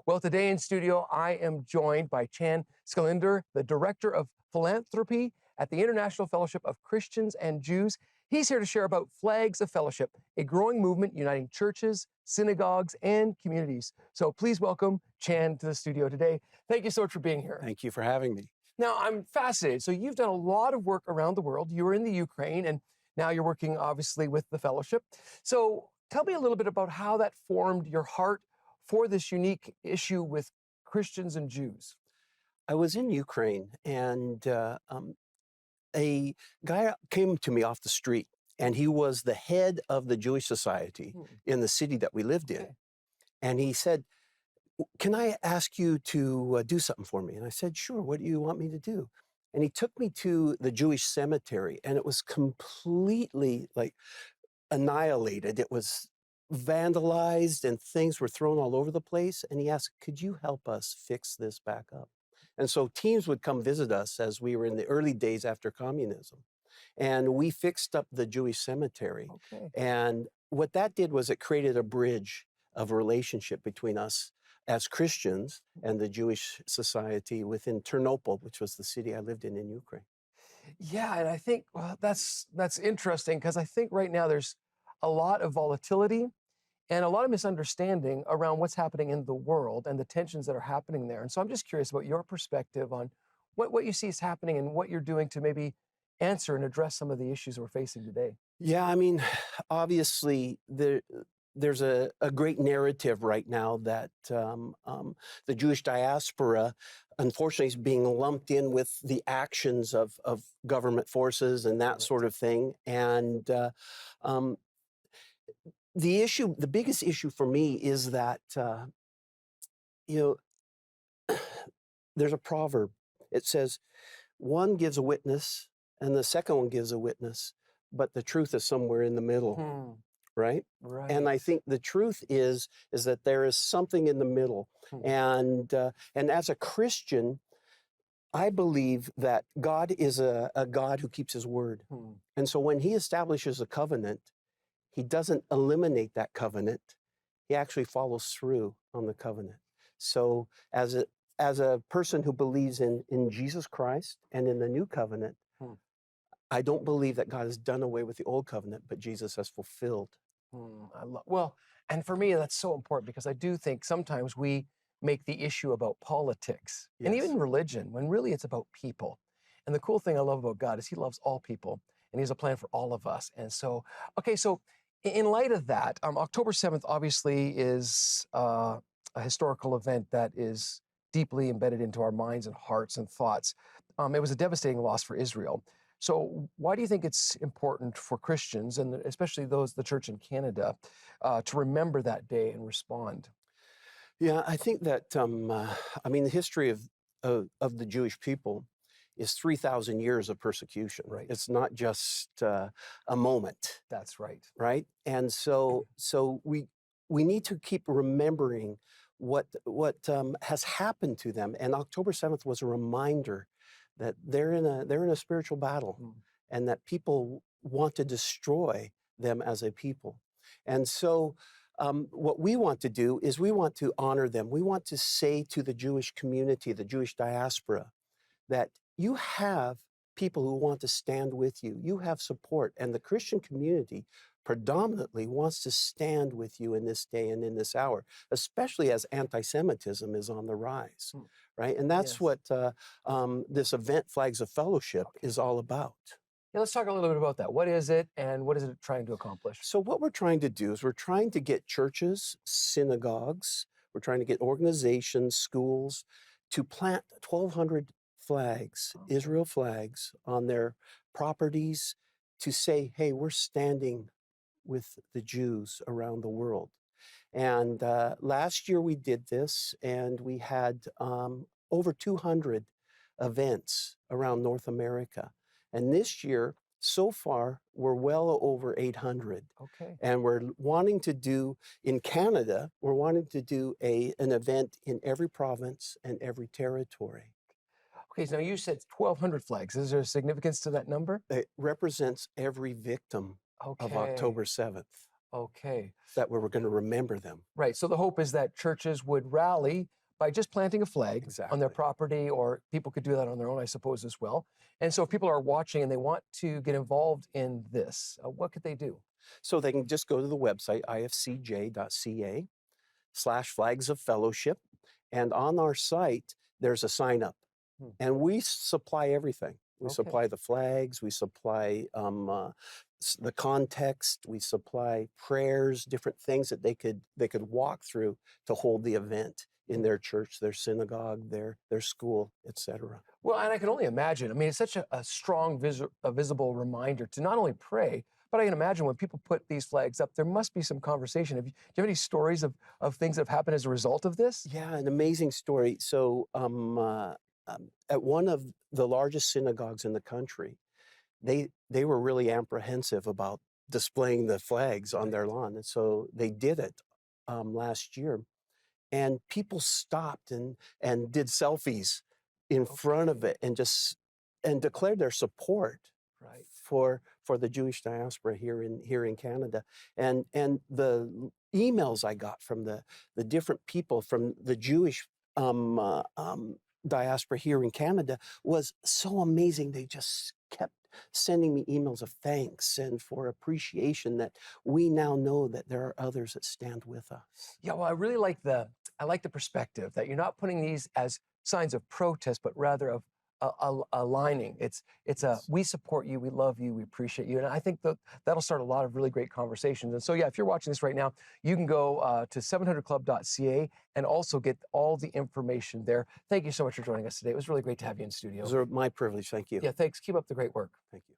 Well, today in studio, I am joined by Chan Skalinder, the Director of Philanthropy at the International Fellowship of Christians and Jews. He's here to share about Flags of Fellowship, a growing movement uniting churches, synagogues, and communities. So please welcome Chan to the studio today. Thank you so much for being here. Thank you for having me. Now, I'm fascinated. So you've done a lot of work around the world. You were in the Ukraine, and now you're working, obviously, with the fellowship. So tell me a little bit about how that formed your heart for this unique issue with Christians and Jews. I was in Ukraine, and a guy came to me off the street, and he was the head of the Jewish Society in the city that we lived in. Okay. And he said, "Can I ask you to do something for me?" And I said, "Sure, what do you want me to do?" And he took me to the Jewish cemetery, and it was completely annihilated. It was vandalized and things were thrown all over the place. And he asked, "Could you help us fix this back up?" And so teams would come visit us as we were in the early days after communism. And we fixed up the Jewish cemetery. Okay. And what that did was it created a bridge of a relationship between us as Christians and the Jewish society within Ternopil, which was the city I lived in Ukraine. Yeah, and I think that's interesting because I think right now there's a lot of volatility and a lot of misunderstanding around what's happening in the world and the tensions that are happening there. And so I'm just curious about your perspective on what you see is happening and what you're doing to maybe answer and address some of the issues we're facing today. Yeah, I mean, obviously, there's a great narrative right now that the Jewish diaspora, unfortunately, is being lumped in with the actions of government forces and that Right. sort of thing. And the biggest issue for me is that, you know, there's a proverb. It says, one gives a witness and the second one gives a witness, but the truth is somewhere in the middle, right? Right. And I think the truth is that there is something in the middle. And as a Christian, I believe that God is a God who keeps his word. And so when he establishes a covenant, he doesn't eliminate that covenant. He actually follows through on the covenant. So as a person who believes in Jesus Christ and in the new covenant, I don't believe that God has done away with the old covenant, but Jesus has fulfilled. Well, and for me, that's so important because I do think sometimes we make the issue about politics and Yes. even religion when really it's about people. And the cool thing I love about God is he loves all people and he has a plan for all of us. And so, okay, so in light of that, October 7th obviously is a historical event that is deeply embedded into our minds and hearts and thoughts. It was a devastating loss for Israel. So why do you think it's important for Christians, and especially the church in Canada, to remember that day and respond? Yeah, I think that, I mean, the history of the Jewish people is 3,000 years of persecution. Right. It's not just a moment. That's right. Right? And so we need to keep remembering what has happened to them. And October 7th was a reminder that they're in a spiritual battle and that people want to destroy them as a people. And so what we want to do is we want to honor them. We want to say to the Jewish community, the Jewish diaspora, that you have people who want to stand with you. You have support. And the Christian community predominantly wants to stand with you in this day and in this hour, especially as anti-Semitism is on the rise, right? And that's what this event, Flags of Fellowship, is all about. Yeah, let's talk a little bit about that. What is it and what is it trying to accomplish? So what we're trying to do is we're trying to get churches, synagogues, we're trying to get organizations, schools to plant 1,200 flags, Israel flags, on their properties to say, hey, we're standing with the Jews around the world. And last year we did this, and we had over 200 events around North America. And this year, so far, we're well over 800. Okay. And we're wanting to do, in Canada, we're wanting to do an event in every province and every territory. Okay, so you said 1,200 flags. Is there significance to that number? It represents every victim of October 7th. Okay. that we were going to remember them. Right. So the hope is that churches would rally by just planting a flag on their Exactly. property, or people could do that on their own, I suppose, as well. And so if people are watching and they want to get involved in this, what could they do? So they can just go to the website, ifcj.ca/flags of fellowship. And on our site, there's a sign up. Hmm. And we supply everything. We Okay. supply the flags, we supply the context, we supply prayers, different things that they could walk through to hold the event in their church, their synagogue, their school, etc. Well, and I can only imagine. I mean, it's such a strong, visible reminder to not only pray, but I can imagine when people put these flags up, there must be some conversation. Do you have any stories of things that have happened as a result of this? Yeah, an amazing story. So at one of the largest synagogues in the country, they were really apprehensive about displaying the flags on their lawn, and so they did it last year. And people stopped and did selfies in front of it and just and declared their support Right. for the Jewish diaspora here in Canada. And the emails I got from the different people from the Jewish diaspora here in Canada was so amazing. They just kept sending me emails of thanks and for appreciation that we now know that there are others that stand with us. Yeah, well, I like the perspective that you're not putting these as signs of protest, but rather of aligning. It's a Yes. we support you, we love you, we appreciate you, and I think that that'll start a lot of really great conversations. And so, yeah, if you're watching this right now, you can go to 700club.ca and also get all the information there. Thank you so much for joining us today. It was really great to have you in It studio. was my privilege. Thank you. Yeah, thanks. Keep up the great work. Thank you.